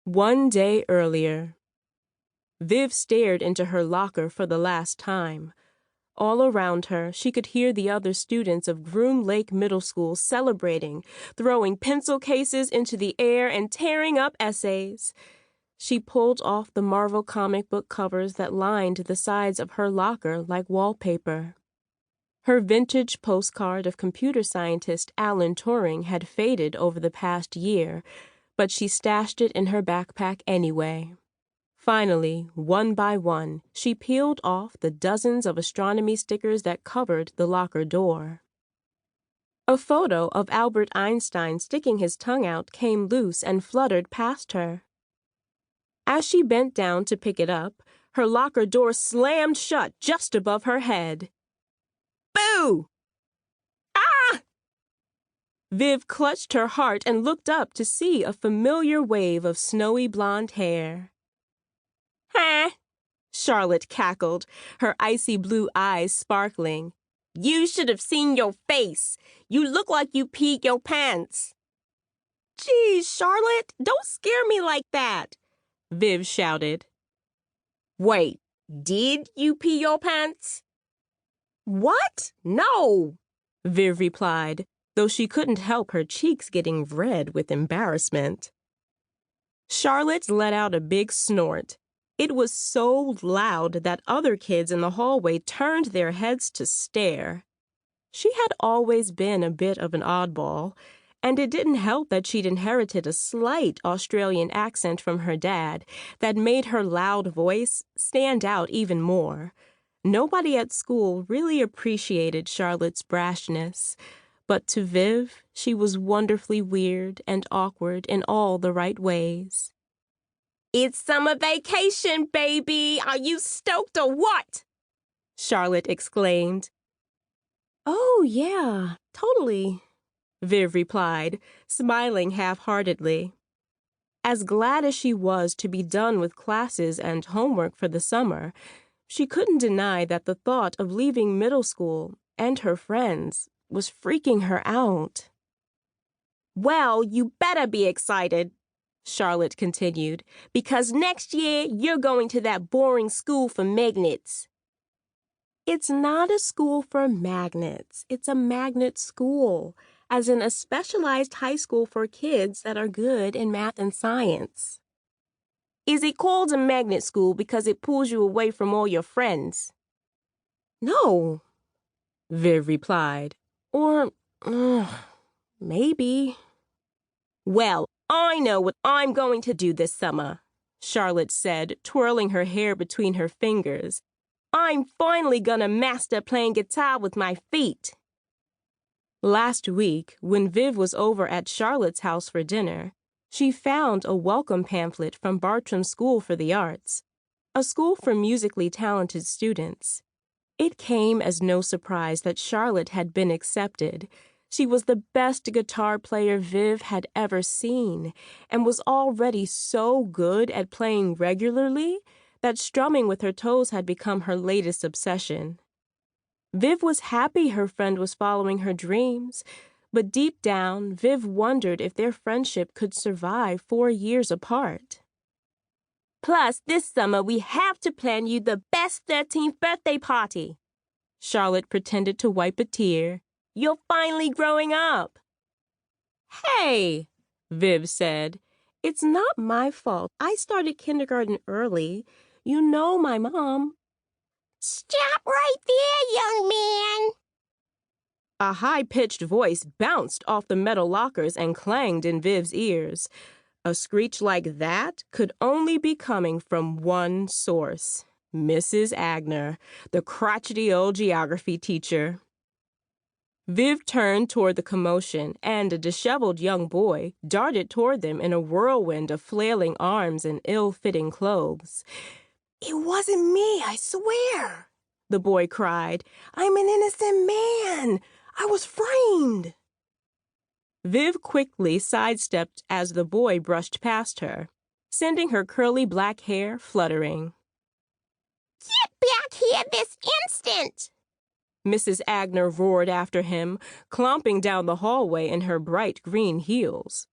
One day earlier. Viv stared into her locker for the last time. All around her, she could hear the other students of Groom Lake Middle School celebrating, throwing pencil cases into the air and tearing up essays. She pulled off the Marvel comic book covers that lined the sides of her locker like wallpaper. Her vintage postcard of computer scientist Alan Turing had faded over the past year, but she stashed it in her backpack anyway. Finally, one by one, she peeled off the dozens of astronomy stickers that covered the locker door. A photo of Albert Einstein sticking his tongue out came loose and fluttered past her. As she bent down to pick it up, her locker door slammed shut just above her head. Boo! Ah! Viv clutched her heart and looked up to see a familiar wave of snowy blonde hair. "Huh?" Charlotte cackled, her icy blue eyes sparkling. "You should have seen your face. You look like you peed your pants." "Geez, Charlotte, don't scare me like that," Viv shouted. "Wait, did you pee your pants?" "What? No," Viv replied, though she couldn't help her cheeks getting red with embarrassment. Charlotte let out a big snort. It was so loud that other kids in the hallway turned their heads to stare. She had always been a bit of an oddball, and it didn't help that she'd inherited a slight Australian accent from her dad that made her loud voice stand out even more. Nobody at school really appreciated Charlotte's brashness, but to Viv, she was wonderfully weird and awkward in all the right ways. "It's summer vacation, baby! Are you stoked or what?" Charlotte exclaimed. "Oh, yeah, totally," Viv replied, smiling half-heartedly. As glad as she was to be done with classes and homework for the summer, she couldn't deny that the thought of leaving middle school and her friends was freaking her out. "Well, you better be excited," Charlotte continued, "because next year you're going to that boring school for magnets." "It's not a school for magnets. It's a magnet school, as in a specialized high school for kids that are good in math and science." "Is it called a magnet school because it pulls you away from all your friends?" "No," Viv replied. "Or, maybe." "Well, I know what I'm going to do this summer," Charlotte said, twirling her hair between her fingers. "I'm finally gonna master playing guitar with my feet." Last week, when Viv was over at Charlotte's house for dinner, she found a welcome pamphlet from Bartram School for the Arts, a school for musically talented students. It came as no surprise that Charlotte had been accepted. She was the best guitar player Viv had ever seen, and was already so good at playing regularly that strumming with her toes had become her latest obsession. Viv was happy her friend was following her dreams, but deep down, Viv wondered if their friendship could survive 4 years apart. "Plus, this summer we have to plan you the best 13th birthday party." Charlotte pretended to wipe a tear. "You're finally growing up." "Hey," Viv said, "it's not my fault. I started kindergarten early. You know my mom." "Stop right there, young man." A high-pitched voice bounced off the metal lockers and clanged in Viv's ears. A screech like that could only be coming from one source: Mrs. Agner, the crotchety old geography teacher. Viv turned toward the commotion, and a disheveled young boy darted toward them in a whirlwind of flailing arms and ill-fitting clothes. "It wasn't me, I swear," the boy cried. "I'm an innocent man. I was framed." Viv quickly sidestepped as the boy brushed past her, sending her curly black hair fluttering. "Get back here this instant!" Mrs. Agner roared after him, clomping down the hallway in her bright green heels.